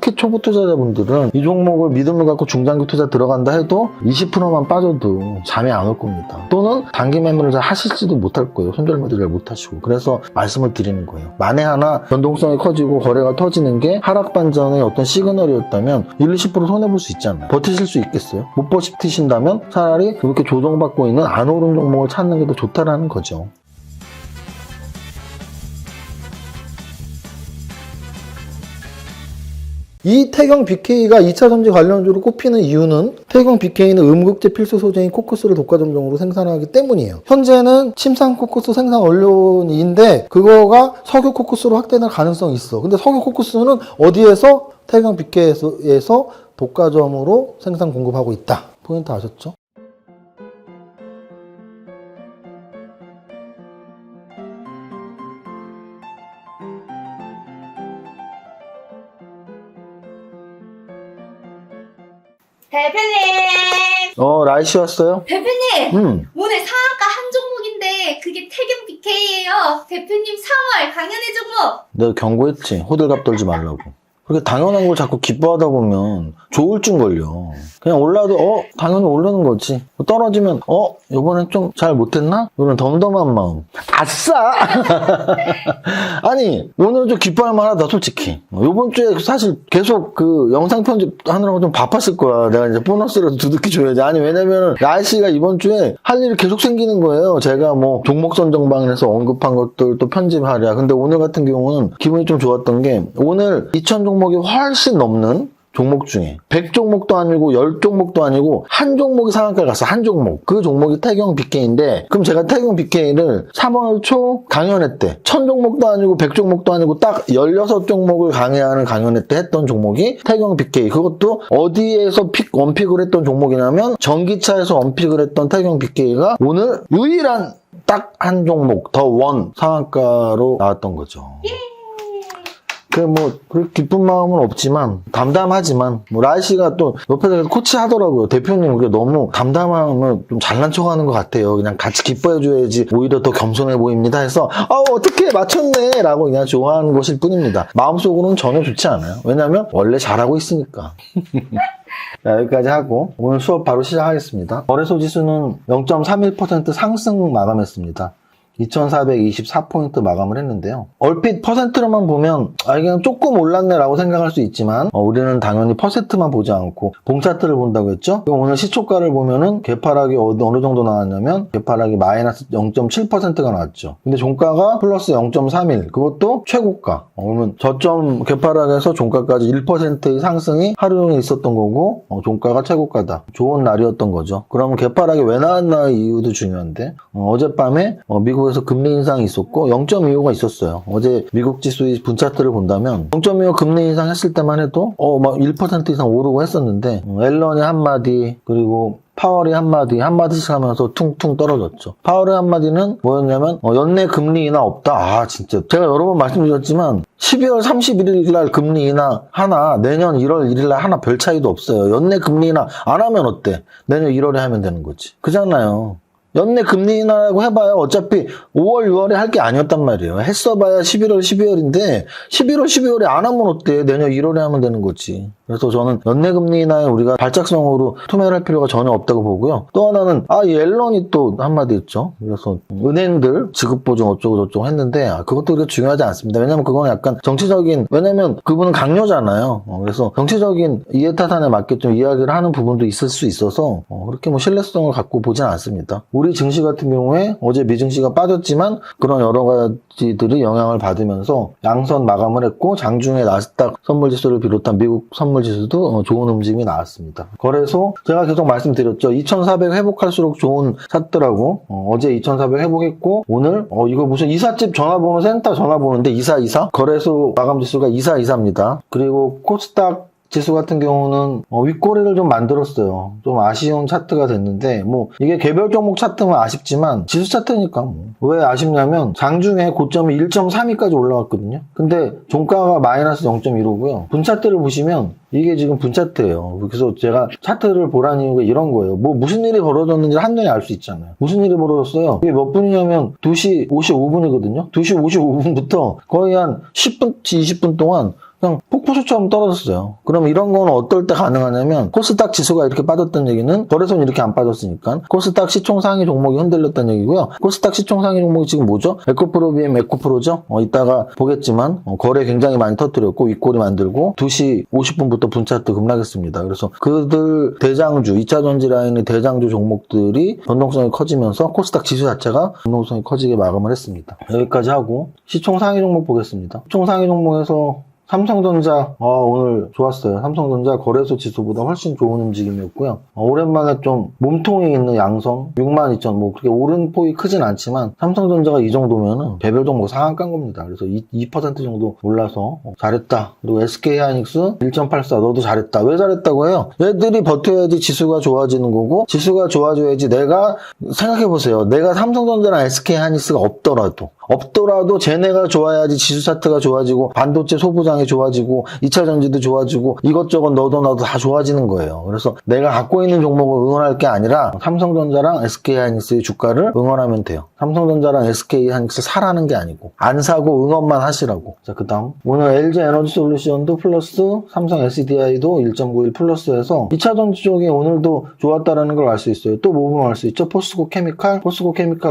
특히 초보 투자자분들은 이 종목을 믿음을 갖고 중장기 투자 들어간다 해도 20%만 빠져도 잠이 안 올 겁니다. 또는 단기 매매를 잘 하실지도 못할 거예요. 손절매도 잘 못하시고. 그래서 말씀을 드리는 거예요. 만에 하나 변동성이 커지고 거래가 터지는 게 하락 반전의 어떤 시그널이었다면 1-20% 손해볼 수 있잖아요. 버티실 수 있겠어요? 못 버티신다면 차라리 이렇게 조정받고 있는 안 오른 종목을 찾는 게 더 좋다라는 거죠. 이 태경 BK가 2차 전지 관련주로 꼽히는 이유는 태경 BK는 음극재 필수 소재인 코크스를 독과점종으로 생산하기 때문이에요. 현재는 침상 코크스 생산 원료인데 그거가 석유 코크스로 확대될 가능성이 있어. 근데 석유 코크스는 어디에서? 태경 BK에서 독과점으로 생산 공급하고 있다. 포인트 아셨죠? 대표님! 라이시 왔어요? 대표님! 오늘 상한가 한 종목인데 그게 태경 BK예요. 대표님 3월 강연의 종목! 내가 경고했지. 호들갑 떨지 말라고. 그렇게 당연한 걸 자꾸 기뻐하다 보면 조울증 걸려. 그냥 올라도 당연히 오르는 거지. 떨어지면 이번엔 좀 잘 못했나? 이런 덤덤한 마음. 아싸! 아니 오늘은 좀 기뻐할 만하다 솔직히. 이번 주에 사실 계속 그 영상 편집 하느라고 좀 바빴을 거야. 내가 이제 보너스라도 두둑히 줘야지. 아니 왜냐면은 라이씨가 이번 주에 할 일이 계속 생기는 거예요. 제가 뭐 종목 선정방에서 언급한 것들 또 편집하랴. 근데 오늘 같은 경우는 기분이 좀 좋았던 게 오늘 2,000 종목이 훨씬 넘는 종목 중에 100종목도 아니고 10종목도 아니고 한 종목이 상한가 갔어. 한 종목. 그 종목이 태경 BK인데 그럼 제가 태경 BK를 3월 초 강연회 때 1000종목도 아니고 100종목도 아니고 딱 16종목을 강의하는 강연회 때 했던 종목이 태경 BK. 그것도 어디에서 원픽을 했던 종목이냐면 전기차에서 원픽을 했던 태경 BK가 오늘 유일한 딱 한 종목 더 원 상한가로 나왔던 거죠. 그 기쁜 마음은 없지만, 담담하지만, 라이씨가 또 옆에서 코치 하더라고요. 대표님, 그게 너무 담담하면 좀 잘난 척 하는 것 같아요. 그냥 같이 기뻐해줘야지 오히려 더 겸손해 보입니다 해서, 어떻게 맞췄네! 라고 그냥 좋아하는 것일 뿐입니다. 마음속으로는 전혀 좋지 않아요. 왜냐면, 원래 잘하고 있으니까. 자, 여기까지 하고, 오늘 수업 바로 시작하겠습니다. 거래소 지수는 0.31% 상승 마감했습니다. 2424포인트 마감을 했는데요. 얼핏 퍼센트로만 보면 그냥 조금 올랐네 라고 생각할 수 있지만 우리는 당연히 퍼센트만 보지 않고 봉차트를 본다고 했죠. 오늘 시초가를 보면은 개파락이 어느 정도 나왔냐면 개파락이 마이너스 0.7%가 나왔죠. 근데 종가가 플러스 0.31 그것도 최고가. 그러면 저점 개파락에서 종가까지 1%의 상승이 하루 종일 있었던 거고 종가가 최고가다. 좋은 날이었던 거죠. 그러면 개파락이 왜 나왔나의 이유도 중요한데 어젯밤에 미국에서 금리 인상이 있었고 0.25가 있었어요. 어제 미국 지수의 분차트를 본다면 0.25 금리 인상했을 때만 해도 막 1% 이상 오르고 했었는데 앨런이 한마디 그리고 파월이 한마디씩 하면서 퉁퉁 떨어졌죠. 파월의 한마디는 뭐였냐면 연내 금리 인하 없다. 진짜 제가 여러 번 말씀드렸지만 12월 31일 날 금리 인하 하나 내년 1월 1일 날 하나 별 차이도 없어요. 연내 금리 인하 안 하면 어때? 내년 1월에 하면 되는 거지. 그잖아요. 연내 금리 인하라고 해봐야 어차피 5월, 6월에 할 게 아니었단 말이에요. 했어봐야 11월, 12월인데 11월, 12월에 안 하면 어때? 내년 1월에 하면 되는 거지. 그래서 저는 연내 금리 인하에 우리가 발작성으로 투매를 할 필요가 전혀 없다고 보고요. 또 하나는 이 앨런이 또 한마디 했죠. 그래서 은행들 지급보증 어쩌고 저쩌고 했는데 그것도 그렇게 중요하지 않습니다. 왜냐면 그건 약간 정치적인 왜냐면 그분은 강요잖아요. 그래서 정치적인 이해타산에 맞게 좀 이야기를 하는 부분도 있을 수 있어서 그렇게 뭐 신뢰성을 갖고 보진 않습니다. 우리 증시 같은 경우에 어제 미증시가 빠졌지만 그런 여러 가지들이 영향을 받으면서 양선 마감을 했고 장중에 나스닥 선물지수를 비롯한 미국 선물지수도 좋은 움직임이 나왔습니다. 거래소 제가 계속 말씀드렸죠. 2400 회복할수록 좋은 샀더라고. 어제 2400 회복했고 오늘 이거 무슨 이삿집 전화번호 센터 전화번호인데 2424 거래소 마감지수가 2424입니다. 그리고 코스닥 지수 같은 경우는 윗꼬리를 좀 만들었어요. 좀 아쉬운 차트가 됐는데 이게 개별 종목 차트면 아쉽지만 지수 차트니까 왜 아쉽냐면 장중에 고점이 1.32까지 올라왔거든요. 근데 종가가 마이너스 0.15고요. 분차트를 보시면 이게 지금 분차트예요. 그래서 제가 차트를 보라는 이유가 이런 거예요. 무슨 일이 벌어졌는지 한눈에 알 수 있잖아요. 무슨 일이 벌어졌어요? 이게 몇 분이냐면 2시 55분이거든요. 2시 55분부터 거의 한 10분, 20분 동안 그냥 폭포수처럼 떨어졌어요. 그럼 이런 건 어떨 때 가능하냐면 코스닥 지수가 이렇게 빠졌다는 얘기는 거래소는 이렇게 안 빠졌으니까 코스닥 시총 상위 종목이 흔들렸다는 얘기고요. 코스닥 시총 상위 종목이 지금 뭐죠? 에코프로 BM 에코프로죠? 이따가 보겠지만 거래 굉장히 많이 터뜨렸고 윗꼬리 만들고 2시 50분부터 분차트 급락했습니다. 그래서 그들 대장주 2차 전지 라인의 대장주 종목들이 변동성이 커지면서 코스닥 지수 자체가 변동성이 커지게 마감을 했습니다. 여기까지 하고 시총 상위 종목 보겠습니다. 시총 상위 종목에서 삼성전자 오늘 좋았어요. 삼성전자 거래소 지수보다 훨씬 좋은 움직임이었고요. 오랜만에 좀 몸통이 있는 양성 62,000 뭐 그렇게 오른 폭이 크진 않지만 삼성전자가 이 정도면은 개별 종목 상한가인 겁니다. 그래서 2% 정도 올라서 잘했다. 그리고 SK하이닉스 1.84 너도 잘했다. 왜 잘했다고 해요? 얘들이 버텨야지 지수가 좋아지는 거고 지수가 좋아져야지 내가 생각해보세요. 내가 삼성전자랑 SK하이닉스가 없더라도 쟤네가 좋아야지 지수 차트가 좋아지고 반도체 소부장이 좋아지고 2차 전지도 좋아지고 이것저것 너도 나도 다 좋아지는 거예요. 그래서 내가 갖고 있는 종목을 응원할 게 아니라 삼성전자랑 SK하이닉스의 주가를 응원하면 돼요. 삼성전자랑 SK하이닉스 사라는 게 아니고 안 사고 응원만 하시라고. 자, 그 다음 오늘 LG에너지솔루션도 플러스 삼성 SDI도 1.91 플러스해서 2차 전지 쪽이 오늘도 좋았다라는 걸 알 수 있어요. 또 뭐 보면 알 수 있죠? 포스코 케미칼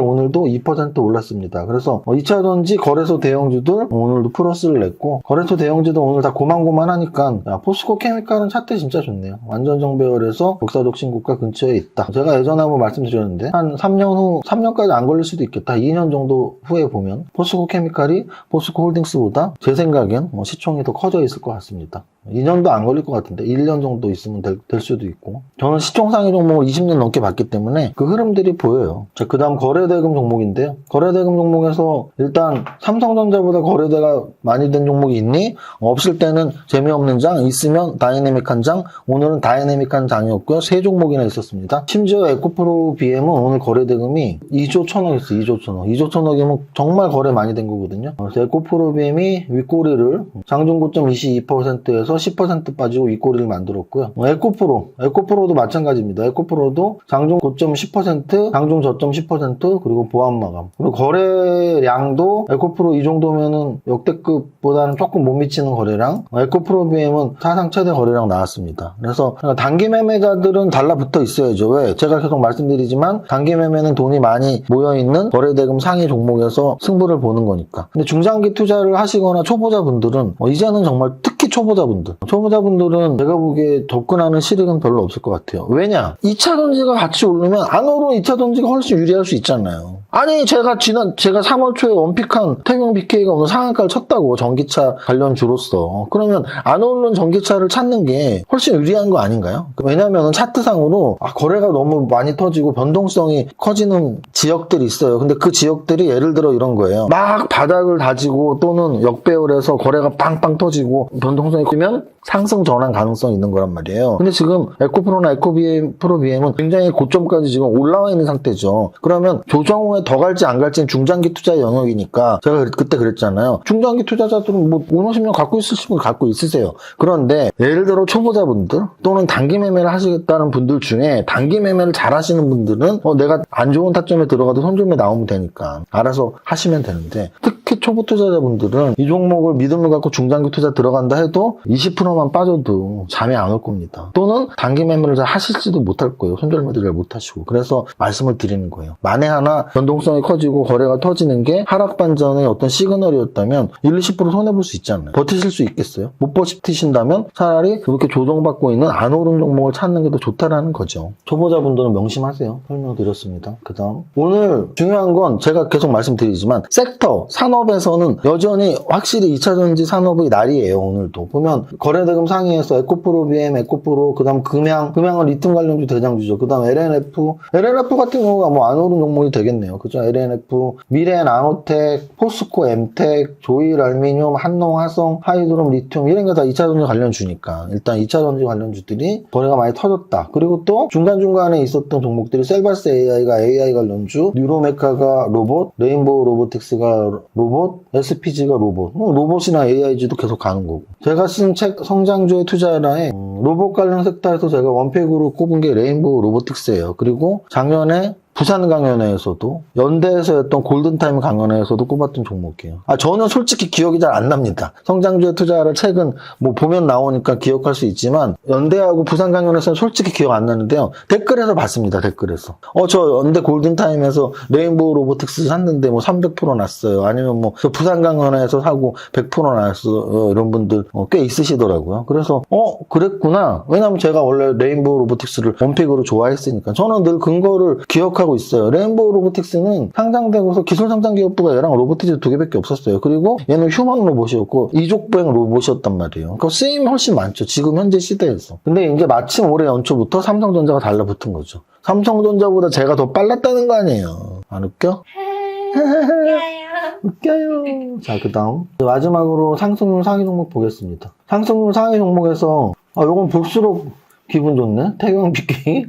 오늘도 2% 올랐습니다. 그래서 2차 전지 거래소 대형주들 오늘도 플러스를 냈고 거래소 대형주도 오늘 다 고만고만하니까 포스코 케미칼은 차트 진짜 좋네요. 완전 정배열에서 역사적 신고가 근처에 있다. 제가 예전에 한번 말씀드렸는데 한 3년 후 3년까지 안 걸릴 수도 있겠다. 2년 정도 후에 보면 포스코 케미칼이 포스코 홀딩스보다 제 생각엔 시총이 더 커져 있을 것 같습니다. 2년도 안 걸릴 것 같은데 1년 정도 있으면 될 수도 있고 저는 시총 상위 종목을 20년 넘게 봤기 때문에 그 흐름들이 보여요. 자, 그 다음 거래대금 종목인데요. 거래대금 종목에서 일단 삼성전자보다 거래대가 많이 된 종목이 있니? 없을 때는 재미없는 장, 있으면 다이내믹한 장. 오늘은 다이내믹한 장이었고요. 세 종목이나 있었습니다. 심지어 에코프로 BM은 오늘 거래대금이 2조 1천억이었어요. 2조 1천억. 2조 1천억이면 정말 거래 많이 된 거거든요. 그래서 에코프로 BM이 윗꼬리를 장중고점 22%에서 10% 빠지고 윗꼬리를 만들었고요. 에코프로도 마찬가지입니다. 에코프로도 장중 고점 10%, 장중 저점 10%, 그리고 보합 마감. 그리고 거래량도 에코프로 이 정도면은 역대급보다는 조금 못 미치는 거래량. 에코프로 BM은 사상 최대 거래량 나왔습니다. 그래서 단기 매매자들은 달라붙어 있어야죠. 왜? 제가 계속 말씀드리지만 단기 매매는 돈이 많이 모여있는 거래대금 상위 종목에서 승부를 보는 거니까. 근데 중장기 투자를 하시거나 초보자분들은 이제는 정말 특히 초보자분들은 제가 보기에 접근하는 실익은 별로 없을 것 같아요. 왜냐? 2차 전지가 같이 오르면 안 오르는 2차 전지가 훨씬 유리할 수 있잖아요. 아니 제가 3월 초에 원픽한 태경 BK가 오늘 상한가를 쳤다고 전기차 관련주로서 그러면 안 오르는 전기차를 찾는 게 훨씬 유리한 거 아닌가요? 왜냐면 차트상으로 거래가 너무 많이 터지고 변동성이 커지는 지역들이 있어요. 근데 그 지역들이 예를 들어 이런 거예요. 막 바닥을 다지고 또는 역배열해서 거래가 빵빵 터지고 변동성이 크면 상승 전환 가능성이 있는 거란 말이에요. 근데 지금 에코프로나 에코프로 BM은 굉장히 고점까지 지금 올라와 있는 상태죠. 그러면 조정 후에 더 갈지 안 갈지는 중장기 투자 영역이니까 제가 그때 그랬잖아요. 중장기 투자자들은 5, 10년 갖고 있으실 분 갖고 있으세요. 그런데 예를 들어 초보자분들 또는 단기 매매를 하시겠다는 분들 중에 단기 매매를 잘 하시는 분들은 내가 안 좋은 타점에 들어가도 손절매 나오면 되니까 알아서 하시면 되는데 특히 초보 투자자분들은 이 종목을 믿음을 갖고 중장기 투자 들어간다 해도 20%만 빠져도 잠이 안 올 겁니다. 또는 단기 매매를 잘 하실지도 못할 거예요. 손절매도 잘 못하시고. 그래서 말씀을 드리는 거예요. 만에 하나 변동성이 커지고 거래가 터지는 게 하락 반전의 어떤 시그널이었다면 1, 20% 손해볼 수 있잖아요. 버티실 수 있겠어요? 못 버티신다면 차라리 그렇게 조정받고 있는 안 오른 종목을 찾는 게 더 좋다라는 거죠. 초보자분들은 명심하세요. 설명드렸습니다. 그 다음 오늘 중요한 건 제가 계속 말씀드리지만 섹터, 산업에서는 여전히 확실히 2차전지 산업의 날이에요. 오늘도 보면 거래대금 상위에서 에코프로 BM, 에코프로, 그 다음 금양은 리튬 관련주 대장주죠. 그 다음 LNF 같은 경우가 뭐 안 오른 종목이 되겠네요. 그죠? LNF, 미래 나노텍, 포스코 엠텍, 조일 알미늄, 한농 화성, 하이드롬 리튬 이런 게 다 2차전지 관련주니까 일단 2차전지 관련주들이 거래가 많이 터졌다. 그리고 또 중간중간에 있었던 종목들이 셀바스 AI가 AI 관련주, 뉴로메카가 로봇, 레인보우 로보틱스가 로봇, SPG가 로봇, 로봇이나 AIG도 계속 가는 거고. 제가 쓴 책 성장주의 투자라에 로봇 관련 섹터에서 제가 원팩으로 꼽은 게 레인보우 로보틱스예요. 그리고 작년에 부산 강연회에서도 연대에서 했던 골든타임 강연회에서도 꼽았던 종목이에요. 저는 솔직히 기억이 잘 안 납니다. 성장주에 투자를 최근 뭐 보면 나오니까 기억할 수 있지만 연대하고 부산 강연회에서는 솔직히 기억 안 나는데요. 댓글에서 봤습니다. 댓글에서. 저 연대 골든타임에서 레인보우 로보틱스 샀는데 뭐 300% 났어요. 아니면 뭐 저 부산 강연회에서 사고 100% 났어요. 이런 분들 꽤 있으시더라고요. 그래서 그랬구나. 왜냐면 제가 원래 레인보우 로보틱스를 원픽으로 좋아했으니까. 저는 늘 근거를 기억하고 있어요. 레인보우 로보틱스는 상장되고서 기술상장기업부가 얘랑 로보틱스 2개밖에 없었어요. 그리고 얘는 휴먼 로봇이었고 이족보행 로봇이었단 말이에요. 그러니까 쓰임이 훨씬 많죠. 지금 현재 시대에서. 근데 이제 마침 올해 연초부터 삼성전자가 달라붙은 거죠. 삼성전자보다 제가 더 빨랐다는 거 아니에요. 안 웃겨? 웃겨요. 자, 그 다음. 마지막으로 상승률 상위 종목 보겠습니다. 상승률 상위 종목에서, 요건 볼수록 기분 좋네. 태경 BK.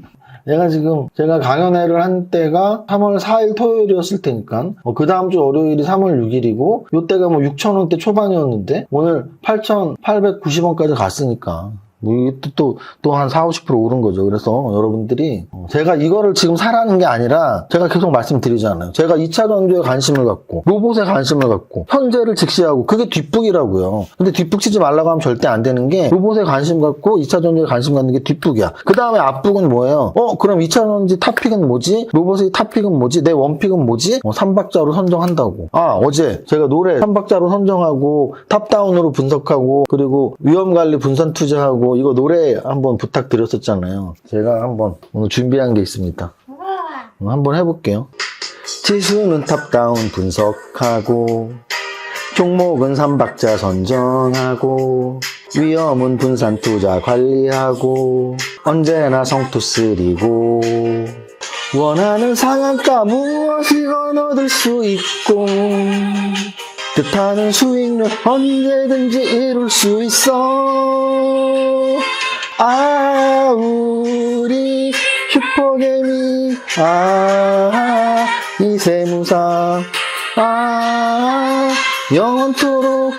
제가 강연회를 한 때가 3월 4일 토요일이었을 테니까, 그 다음 주 월요일이 3월 6일이고, 요때가 뭐 6,000원대 초반이었는데, 오늘 8,890원까지 갔으니까. 뭐 이게 또 한 40, 50% 오른 거죠. 그래서 여러분들이 제가 이거를 지금 사라는 게 아니라 제가 계속 말씀드리잖아요. 제가 2차 전지에 관심을 갖고 로봇에 관심을 갖고 현재를 직시하고 그게 뒷북이라고요. 근데 뒷북 치지 말라고 하면 절대 안 되는 게 로봇에 관심 갖고 2차 전지에 관심 갖는 게 뒷북이야. 그 다음에 앞북은 뭐예요? 그럼 2차 전지 탑픽은 뭐지? 로봇의 탑픽은 뭐지? 내 원픽은 뭐지? 3박자로 선정한다고. 어제 제가 노래 3박자로 선정하고 탑다운으로 분석하고 그리고 위험관리 분산 투자하고 이거 노래 한번 부탁드렸었잖아요. 제가 한번 오늘 준비한 게 있습니다. 한번 해볼게요. 지수는 탑다운 분석하고 종목은 3박자 선정하고 위험은 분산 투자 관리하고 언제나 성투쓰리고 원하는 상한가 무엇이건 얻을 수 있고 뜻하는 수익률 언제든지 이룰 수 있어. 우리 슈퍼개미 이세무사 영원토록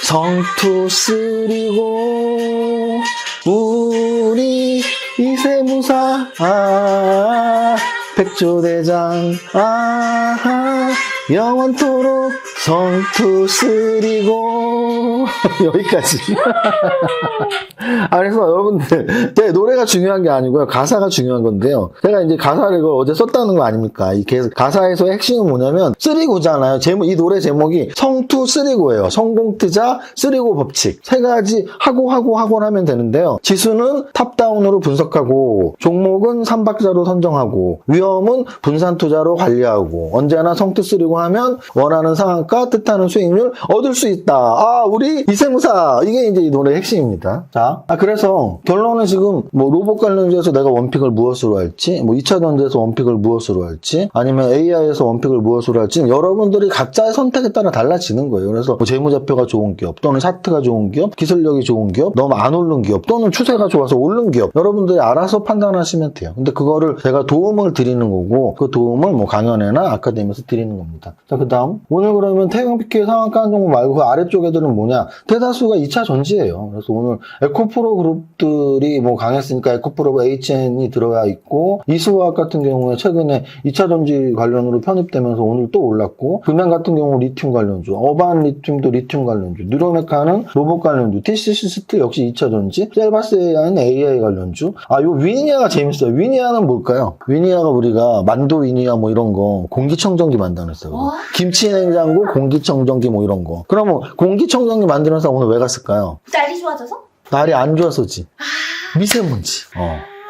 성투쓰리고 우리 이세무사 백조대장 영원토록 성투쓰리고 여기까지. 그래서 여러분들 제 노래가 중요한 게 아니고요. 가사가 중요한 건데요. 제가 이제 가사를 이걸 어제 썼다는 거 아닙니까? 이 가사에서의 핵심은 뭐냐면 쓰리고잖아요. 이 노래 제목이 성투쓰리고예요. 성공투자 쓰리고 법칙. 세 가지 하고 하면 되는데요. 지수는 탑다운으로 분석하고 종목은 3박자로 선정하고 위험은 분산 투자로 관리하고 언제나 성투쓰리고 하면 원하는 상한가 뜻하는 수익률 얻을 수 있다. 우리 이세무사. 이게 이제 이 노래의 핵심입니다. 자, 그래서 결론은 지금 뭐 로봇 관련주에서 내가 원픽을 무엇으로 할지, 뭐 2차 전지에서 원픽을 무엇으로 할지, 아니면 AI에서 원픽을 무엇으로 할지 여러분들이 각자의 선택에 따라 달라지는 거예요. 그래서 뭐 재무제표가 좋은 기업, 또는 차트가 좋은 기업, 기술력이 좋은 기업, 너무 안 오른 기업, 또는 추세가 좋아서 오른 기업 여러분들이 알아서 판단하시면 돼요. 근데 그거를 제가 도움을 드리는 거고 그 도움을 뭐 강연회나 아카데미에서 드리는 겁니다. 자, 그 다음 오늘 그러면 태경 BK 상한가 한 종목 말고 그 아래쪽 애들은 뭐냐? 대다수가 2차 전지예요. 그래서 오늘 에코프로 그룹들이 뭐 강했으니까 에코프로 HN이 들어와 있고 이수화학 같은 경우에 최근에 2차 전지 관련으로 편입되면서 오늘 또 올랐고 금양 같은 경우 리튬 관련주, 어반 리튬도 리튬 관련주, 뉴로메카는 로봇 관련주, TCC스트 역시 2차 전지, 셀바스 AI는 AI 관련주. 요 위니아가 재밌어요. 위니아는 뭘까요? 위니아가 우리가 만도 위니아 뭐 이런 거 공기청정기 만들었어요. 김치냉장고, 공기청정기 뭐 이런 거. 그러면 공기청정기 만드는 사람 오늘 왜 갔을까요? 날이 좋아져서? 날이 안 좋아서지. 미세먼지.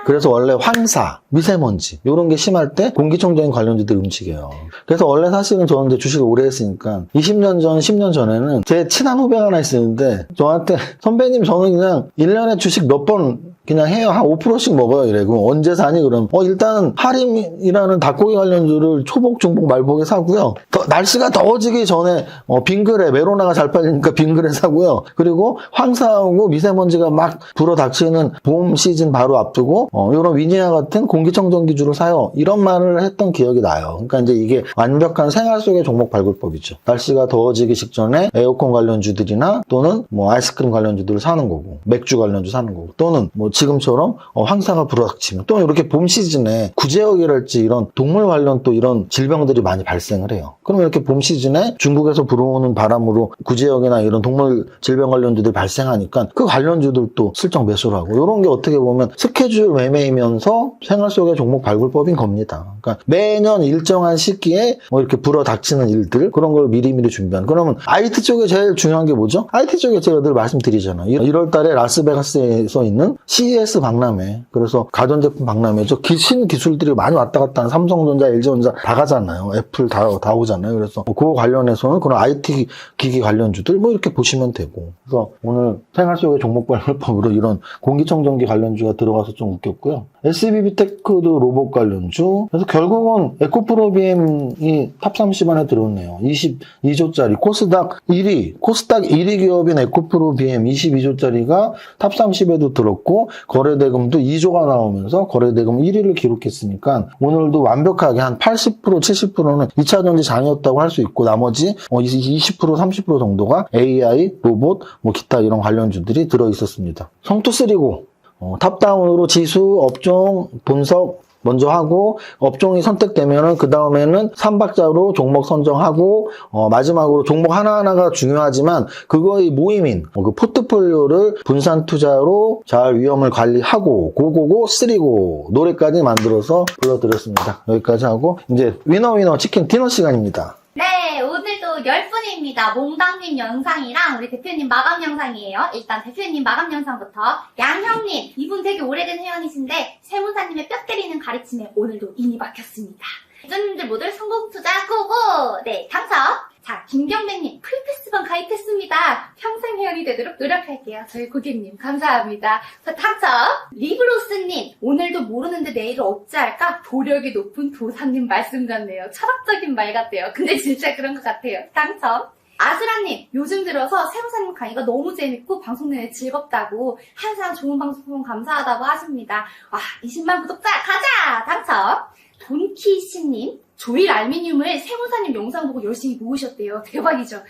그래서 원래 황사, 미세먼지 이런 게 심할 때 공기청정기 관련주들이 움직여요. 그래서 원래 사실은 저는 이제 주식을 오래 했으니까 20년 전, 10년 전에는 제 친한 후배가 하나 있었는데 저한테 선배님 저는 그냥 1년에 주식 몇 번 그냥 해요. 한 5%씩 먹어요. 이래. 그럼 언제 사니? 그럼 일단은 하림이라는 닭고기 관련주를 초복, 중복, 말복에 사고요. 날씨가 더워지기 전에 빙그레, 메로나가 잘 팔리니까 빙그레 사고요. 그리고 황사하고 미세먼지가 막 불어닥치는 봄 시즌 바로 앞두고 이런 위니아 같은 공기청정기주를 사요. 이런 말을 했던 기억이 나요. 그러니까 이제 이게 완벽한 생활 속의 종목 발굴법이죠. 날씨가 더워지기 직전에 에어컨 관련주들이나 또는 뭐 아이스크림 관련주들을 사는 거고 맥주 관련주 사는 거고 또는 뭐 지금처럼 황사가 불어닥치면 또 이렇게 봄 시즌에 구제역이랄지 이런 동물 관련 또 이런 질병들이 많이 발생을 해요. 그럼 이렇게 봄 시즌에 중국에서 불어오는 바람으로 구제역이나 이런 동물 질병 관련주들이 발생하니까 그 관련주들도 슬쩍 매수를 하고 이런 게 어떻게 보면 스케줄 매매이면서 생활 속의 종목 발굴법인 겁니다. 그러니까 매년 일정한 시기에 뭐 이렇게 불어닥치는 일들 그런 걸 미리미리 준비한. 그러면 IT 쪽에 제일 중요한 게 뭐죠? IT 쪽에 제가 늘 말씀드리잖아요. 1월 달에 라스베가스에서 있는 CES 박람회. 그래서 가전제품 박람회죠. 신기술들이 많이 왔다 갔다 하는 삼성전자, LG전자 다 가잖아요. 애플 다 오잖아요. 그래서 그거 관련해서는 그런 IT 기기 관련주들 뭐 이렇게 보시면 되고. 그래서 오늘 생활 속의 종목 발굴법으로 이런 공기청정기 관련주가 들어가서 좀 웃겼고요. SBB테크도 로봇 관련주. 그래서 결국은 에코프로비엠이 탑 30 안에 들어오네요. 22조짜리 코스닥 1위 기업인 에코프로비엠 22조짜리가 탑 30에도 들었고 거래대금도 2조가 나오면서 거래대금 1위를 기록했으니까 오늘도 완벽하게 한 80% 70%는 2차전지 장이었다고 할 수 있고 나머지 20% 30% 정도가 AI, 로봇, 뭐 기타 이런 관련주들이 들어있었습니다. 성투3고 탑다운으로 지수, 업종, 분석 먼저 하고 업종이 선택되면은 그 다음에는 3박자로 종목 선정하고 마지막으로 종목 하나하나가 중요하지만 그거의 모임인 그 포트폴리오를 분산 투자로 잘 위험을 관리하고 고고고 쓰리고 노래까지 만들어서 불러드렸습니다. 여기까지 하고 이제 위너 치킨 디너 시간입니다. 네, 오늘도 10분입니다. 몽당님 영상이랑 우리 대표님 마감 영상이에요. 일단 대표님 마감 영상부터 양형님, 이분 되게 오래된 회원이신데 세무사님의 뼈 때리는 가르침에 오늘도 인이 박혔습니다. 유저님들 모두 성공투자 고고! 네, 당첨! 자, 김경배님 풀패스방 가입했습니다. 평생 회원이 되도록 노력할게요. 저희 고객님 감사합니다. 자, 당첨! 리브로스님 오늘도 모르는데 내일을 어찌할까? 도력이 높은 도사님 말씀 같네요. 철학적인 말 같아요. 근데 진짜 그런 것 같아요. 당첨! 아즈라님 요즘 들어서 세무사님 강의가 너무 재밌고 방송 내내 즐겁다고 항상 좋은 방송 감사하다고 하십니다. 와, 20만 구독자 가자! 당첨! 돈키씨님 조일 알미늄을 세무사님 영상 보고 열심히 모으셨대요. 대박이죠. 와,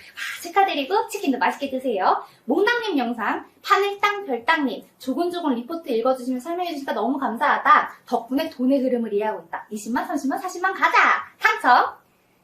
축하드리고 치킨도 맛있게 드세요. 몽당님 영상 파늘땅 별땅님 조곤조곤 리포트 읽어주시면 설명해주시니까 너무 감사하다. 덕분에 돈의 흐름을 이해하고 있다. 20만 30만 40만 가자. 당첨.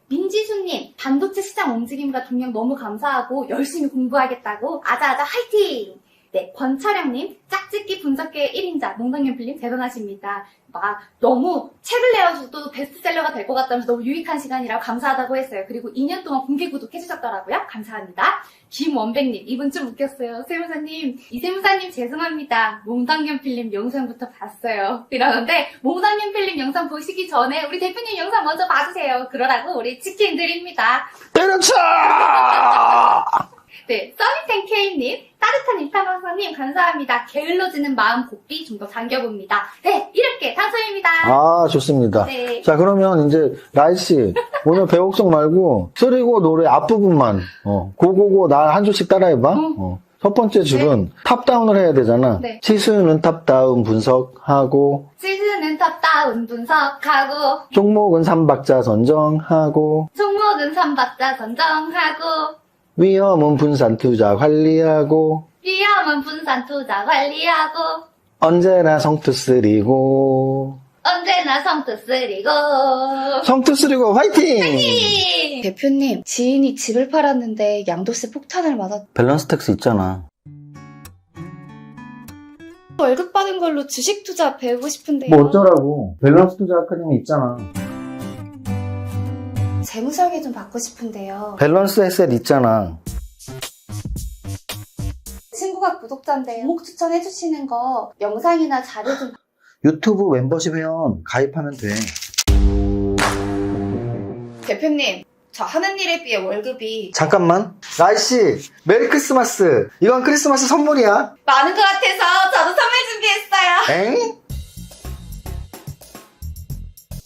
민지수님 반도체 시장 움직임과 동향 너무 감사하고 열심히 공부하겠다고 아자아자 화이팅. 네, 권철영님 짝짓기 분석계 1인자 몽당연필님 대단하십니다. 막 너무 책을 내어줘도 베스트셀러가 될 것 같다면서 너무 유익한 시간이라고 감사하다고 했어요. 그리고 2년 동안 공개 구독해주셨더라고요. 감사합니다. 김원백님 이분 좀 웃겼어요. 세무사님 이세무사님 죄송합니다. 몽당연필님 영상부터 봤어요. 이러는데 몽당연필님 영상 보시기 전에 우리 대표님 영상 먼저 봐주세요. 그러라고 우리 치킨 드립니다. 때려쳐! 네, 써니텐케이님, 따뜻한 인타방사님 감사합니다. 게을러지는 마음 곱비 좀 더 당겨봅니다. 네, 이렇게 당첨입니다. 아, 좋습니다. 네. 자, 그러면 이제 라이씨 오늘 배곡성 말고 쓰리고 노래 앞부분만 고고고 나 한 줄씩 따라해봐. 첫 번째 줄은 탑다운을 해야 되잖아. 네. 지수는 탑다운 분석하고 지수는 탑다운 분석하고 종목은 3박자 선정하고 종목은 3박자 선정하고 위험은 분산 투자 관리하고 위험은 분산 투자 관리하고 언제나 성투쓰리고 언제나 성투쓰리고 성투쓰리고 화이팅! 대표님 지인이 집을 팔았는데 양도세 폭탄을 맞았 밸런스 텍스 있잖아. 월급 받은 걸로 주식 투자 배우고 싶은데요. 뭐 어쩌라고. 밸런스 투자 아카데미 있잖아. 재무설계 좀 받고 싶은데요. 밸런스 에셋 있잖아. 친구가 구독자인데 종목 추천해주시는 거 영상이나 자료 좀 유튜브 멤버십 회원 가입하면 돼. 대표님 저 하는 일에 비해 월급이 잠깐만. 라이씨, 메리 크리스마스. 이건 크리스마스 선물이야. 많은 것 같아서 저도 선물 준비했어요. 엥?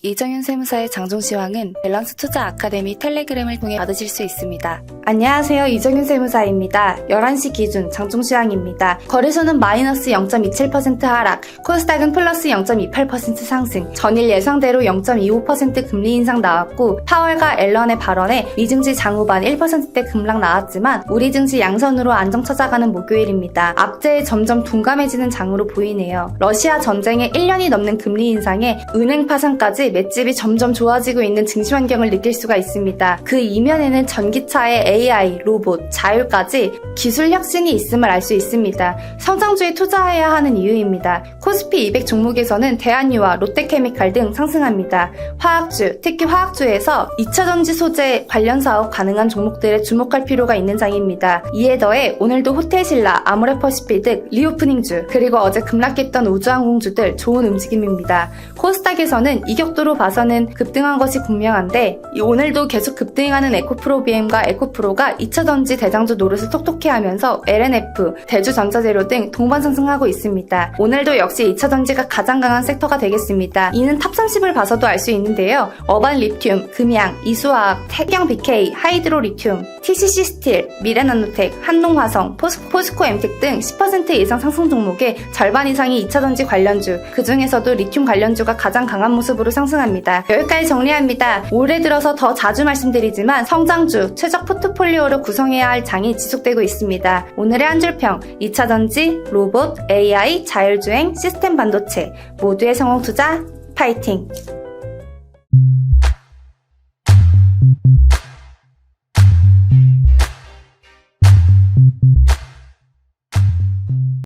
이정윤 세무사의 장종시황은 밸런스 투자 아카데미 텔레그램을 통해 받으실 수 있습니다. 안녕하세요. 이정윤 세무사입니다. 11시 기준 장종시황입니다. 거래소는 마이너스 0.27% 하락, 코스닥은 플러스 0.28% 상승, 전일 예상대로 0.25% 금리 인상 나왔고 파월과 앨런의 발언에 미증시 장후반 1%대 급락 나왔지만 우리 증시 양선으로 안정 찾아가는 목요일입니다. 악재에 점점 둔감해지는 장으로 보이네요. 러시아 전쟁에 1년이 넘는 금리 인상에 은행 파산까지 맷집이 점점 좋아지고 있는 증시 환경을 느낄 수가 있습니다. 그 이면에는 전기차의 AI, 로봇, 자율까지 기술 혁신이 있음을 알 수 있습니다. 성장주에 투자해야 하는 이유입니다. 코스피 200 종목에서는 대한유와 롯데케미칼 등 상승합니다. 화학주, 특히 화학주에서 2차전지 소재 관련 사업 가능한 종목들에 주목할 필요가 있는 장입니다. 이에 더해 오늘도 호텔신라, 아모레퍼시픽, 리오프닝주, 그리고 어제 급락했던 우주항공주들 좋은 움직임입니다. 코스닥에서는 이격도로 봐서는 급등한 것이 분명한데 오늘도 계속 급등하는 에코프로비엠과 에코프로가 2차전지 대장주 노릇을 톡톡히 하면서 LNF, 대주전자재료 등 동반 상승하고 있습니다. 오늘도 역시 2차전지가 가장 강한 섹터가 되겠습니다. 이는 탑30을 봐서도 알 수 있는데요. 어반리튬, 금양, 이수화학, 태경 BK, 하이드로리튬, TCC 스틸, 미래나노텍, 한농화성, 포스코 엠텍 등 10% 이상 상승 종목의 절반 이상이 2차전지 관련주, 그 중에서도 리튬 관련주가 가장 강한 모습으로 상승합니다. 여기까지 정리합니다. 올해 들어서 더 자주 말씀드리지만 성장주, 최적 포트폴리오로 구성해야 할 장이 지속되고 있습니다. 오늘의 한 줄평, 2차전지, 로봇, AI, 자율주행, 시스템 반도체 모두의 성공 투자 파이팅!